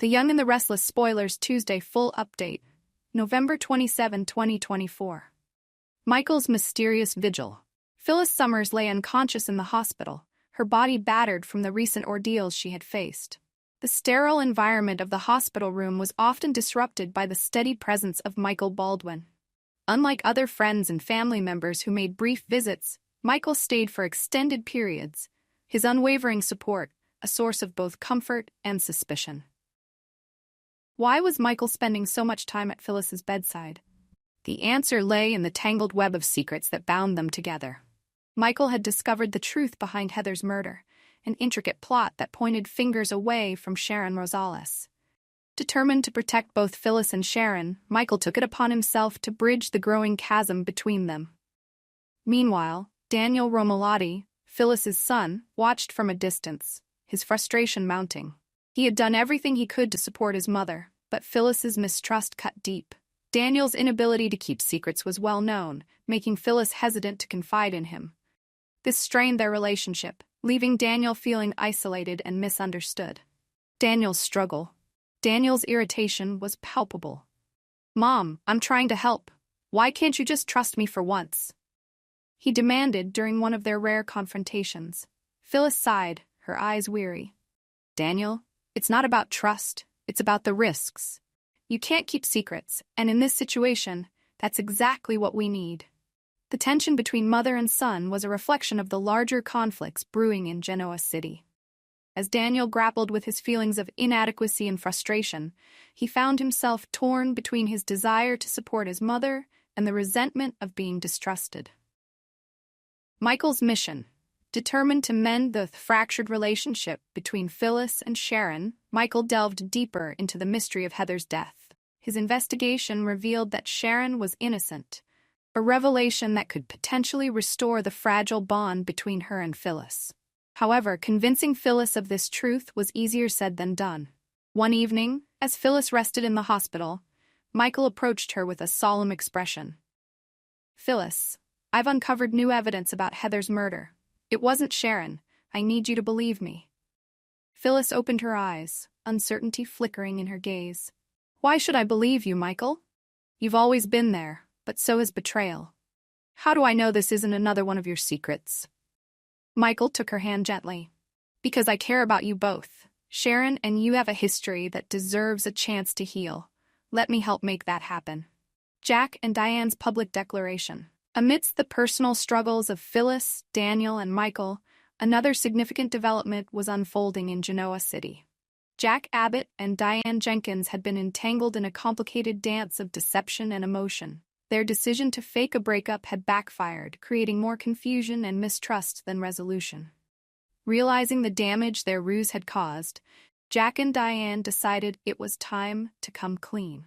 The Young and the Restless spoilers Tuesday full update. November 27, 2024. Michael's mysterious vigil. Phyllis Summers lay unconscious in the hospital, her body battered from the recent ordeals she had faced. The sterile environment of the hospital room was often disrupted by the steady presence of Michael Baldwin. Unlike other friends and family members who made brief visits, Michael stayed for extended periods, his unwavering support a source of both comfort and suspicion. Why was Michael spending so much time at Phyllis's bedside? The answer lay in the tangled web of secrets that bound them together. Michael had discovered the truth behind Heather's murder, an intricate plot that pointed fingers away from Sharon Rosales. Determined to protect both Phyllis and Sharon, Michael took it upon himself to bridge the growing chasm between them. Meanwhile, Daniel Romolotti, Phyllis's son, watched from a distance, his frustration mounting. He had done everything he could to support his mother, but Phyllis's mistrust cut deep. Daniel's inability to keep secrets was well known, making Phyllis hesitant to confide in him. This strained their relationship, leaving Daniel feeling isolated and misunderstood. Daniel's struggle. Daniel's irritation was palpable. "Mom, I'm trying to help. Why can't you just trust me for once?" he demanded during one of their rare confrontations. Phyllis sighed, her eyes weary. "Daniel, it's not about trust, it's about the risks. You can't keep secrets, and in this situation, that's exactly what we need." The tension between mother and son was a reflection of the larger conflicts brewing in Genoa City. As Daniel grappled with his feelings of inadequacy and frustration, he found himself torn between his desire to support his mother and the resentment of being distrusted. Michael's mission. Determined to mend the fractured relationship between Phyllis and Sharon, Michael delved deeper into the mystery of Heather's death. His investigation revealed that Sharon was innocent, a revelation that could potentially restore the fragile bond between her and Phyllis. However, convincing Phyllis of this truth was easier said than done. One evening, as Phyllis rested in the hospital, Michael approached her with a solemn expression. "Phyllis, I've uncovered new evidence about Heather's murder. It wasn't Sharon. I need you to believe me." Phyllis opened her eyes, uncertainty flickering in her gaze. "Why should I believe you, Michael? You've always been there, but so has betrayal. How do I know this isn't another one of your secrets?" Michael took her hand gently. "Because I care about you both. Sharon and you have a history that deserves a chance to heal. Let me help make that happen." Jack and Diane's public declaration. Amidst the personal struggles of Phyllis, Daniel, and Michael, another significant development was unfolding in Genoa City. Jack Abbott and Diane Jenkins had been entangled in a complicated dance of deception and emotion. Their decision to fake a breakup had backfired, creating more confusion and mistrust than resolution. Realizing the damage their ruse had caused, Jack and Diane decided it was time to come clean.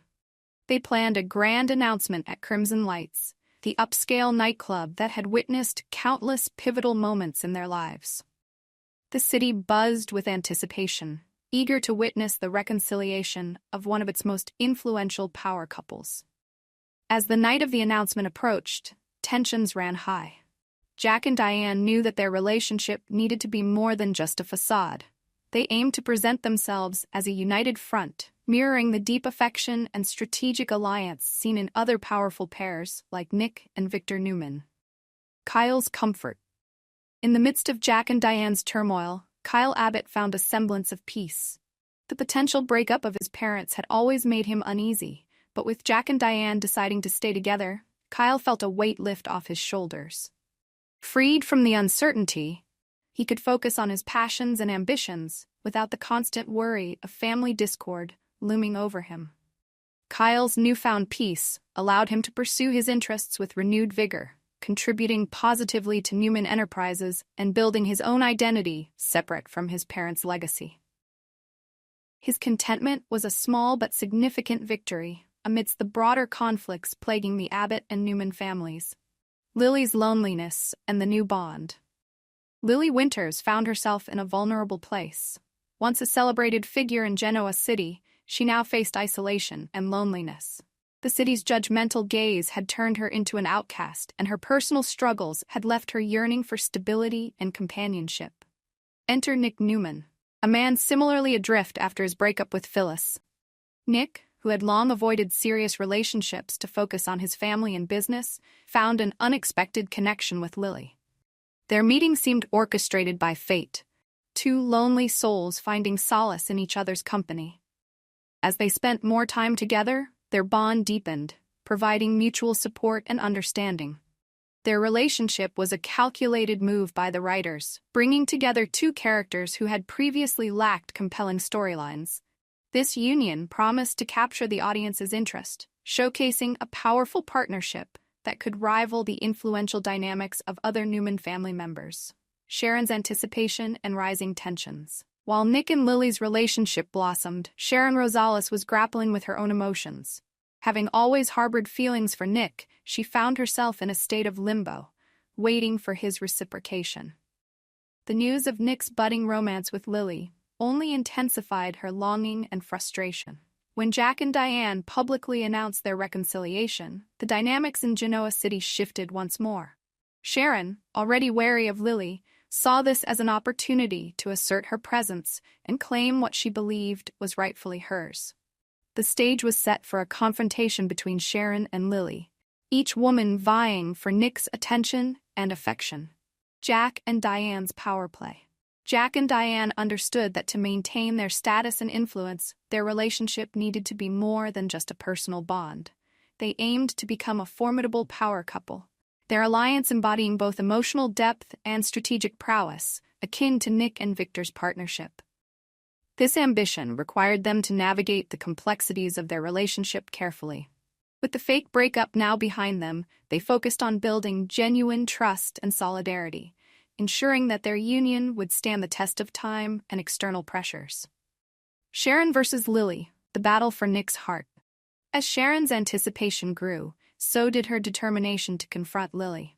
They planned a grand announcement at Crimson Lights, the upscale nightclub that had witnessed countless pivotal moments in their lives. The city buzzed with anticipation, eager to witness the reconciliation of one of its most influential power couples. As the night of the announcement approached, tensions ran high. Jack and Diane knew that their relationship needed to be more than just a facade. They aimed to present themselves as a united front, mirroring the deep affection and strategic alliance seen in other powerful pairs like Nick and Victor Newman. Kyle's comfort. In the midst of Jack and Diane's turmoil, Kyle Abbott found a semblance of peace. The potential breakup of his parents had always made him uneasy, but with Jack and Diane deciding to stay together, Kyle felt a weight lift off his shoulders. Freed from the uncertainty, he could focus on his passions and ambitions without the constant worry of family discord looming over him. Kyle's newfound peace allowed him to pursue his interests with renewed vigor, contributing positively to Newman Enterprises and building his own identity separate from his parents' legacy. His contentment was a small but significant victory amidst the broader conflicts plaguing the Abbott and Newman families. Lily's loneliness and the new bond. Lily Winters found herself in a vulnerable place. Once a celebrated figure in Genoa City, she now faced isolation and loneliness. The city's judgmental gaze had turned her into an outcast, and her personal struggles had left her yearning for stability and companionship. Enter Nick Newman, a man similarly adrift after his breakup with Phyllis. Nick, who had long avoided serious relationships to focus on his family and business, found an unexpected connection with Lily. Their meeting seemed orchestrated by fate, two lonely souls finding solace in each other's company. As they spent more time together, their bond deepened, providing mutual support and understanding. Their relationship was a calculated move by the writers, bringing together two characters who had previously lacked compelling storylines. This union promised to capture the audience's interest, showcasing a powerful partnership that could rival the influential dynamics of other Newman family members. Sharon's anticipation and rising tensions. While Nick and Lily's relationship blossomed, Sharon Rosales was grappling with her own emotions. Having always harbored feelings for Nick, she found herself in a state of limbo, waiting for his reciprocation. The news of Nick's budding romance with Lily only intensified her longing and frustration. When Jack and Diane publicly announced their reconciliation, the dynamics in Genoa City shifted once more. Sharon, already wary of Lily, saw this as an opportunity to assert her presence and claim what she believed was rightfully hers. The stage was set for a confrontation between Sharon and Lily, each woman vying for Nick's attention and affection. Jack and Diane's power play. Jack and Diane understood that to maintain their status and influence, their relationship needed to be more than just a personal bond. They aimed to become a formidable power couple, their alliance embodying both emotional depth and strategic prowess, akin to Nick and Victor's partnership. This ambition required them to navigate the complexities of their relationship carefully. With the fake breakup now behind them, they focused on building genuine trust and solidarity, ensuring that their union would stand the test of time and external pressures. Sharon versus Lily, the battle for Nick's heart. As Sharon's anticipation grew, so did her determination to confront Lily.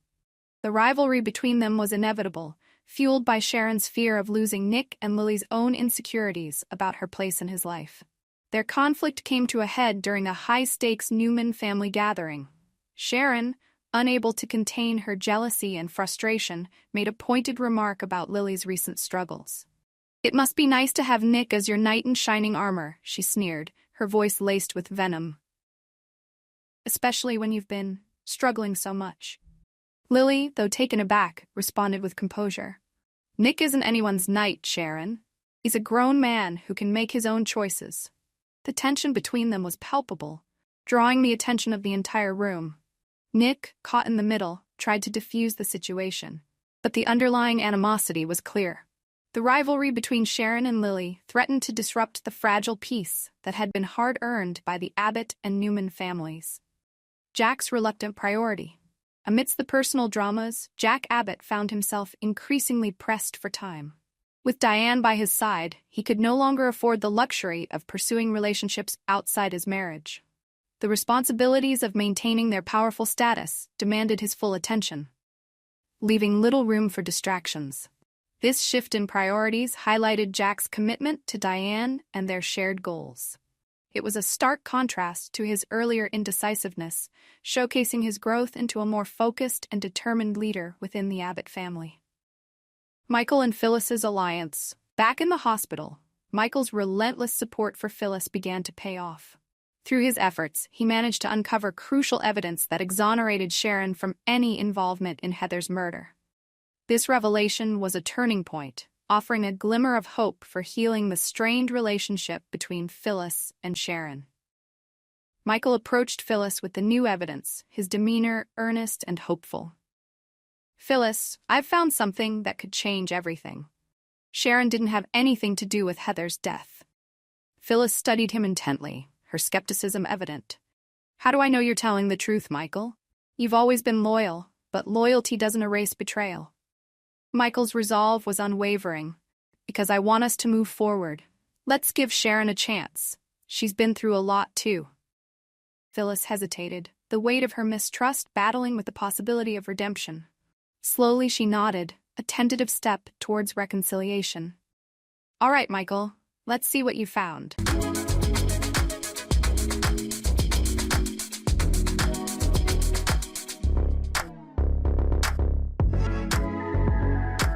The rivalry between them was inevitable, fueled by Sharon's fear of losing Nick and Lily's own insecurities about her place in his life. Their conflict came to a head during a high-stakes Newman family gathering. Sharon, unable to contain her jealousy and frustration, made a pointed remark about Lily's recent struggles. "It must be nice to have Nick as your knight in shining armor," she sneered, her voice laced with venom. "Especially when you've been struggling so much." Lily, though taken aback, responded with composure. "Nick isn't anyone's knight, Sharon. He's a grown man who can make his own choices." The tension between them was palpable, drawing the attention of the entire room. Nick, caught in the middle, tried to defuse the situation, but the underlying animosity was clear. The rivalry between Sharon and Lily threatened to disrupt the fragile peace that had been hard-earned by the Abbott and Newman families. Jack's reluctant priority. Amidst the personal dramas, Jack Abbott found himself increasingly pressed for time. With Diane by his side, he could no longer afford the luxury of pursuing relationships outside his marriage. The responsibilities of maintaining their powerful status demanded his full attention, leaving little room for distractions. This shift in priorities highlighted Jack's commitment to Diane and their shared goals. It was a stark contrast to his earlier indecisiveness, showcasing his growth into a more focused and determined leader within the Abbott family. Michael and Phyllis's alliance. Back in the hospital, Michael's relentless support for Phyllis began to pay off. Through his efforts, he managed to uncover crucial evidence that exonerated Sharon from any involvement in Heather's murder. This revelation was a turning point, offering a glimmer of hope for healing the strained relationship between Phyllis and Sharon. Michael approached Phyllis with the new evidence, his demeanor earnest and hopeful. "Phyllis, I've found something that could change everything. Sharon didn't have anything to do with Heather's death." Phyllis studied him intently, her skepticism evident. "How do I know you're telling the truth, Michael? You've always been loyal, but loyalty doesn't erase betrayal." Michael's resolve was unwavering. "Because I want us to move forward. Let's give Sharon a chance. She's been through a lot, too." Phyllis hesitated, the weight of her mistrust battling with the possibility of redemption. Slowly she nodded, a tentative step towards reconciliation. "All right, Michael, let's see what you found."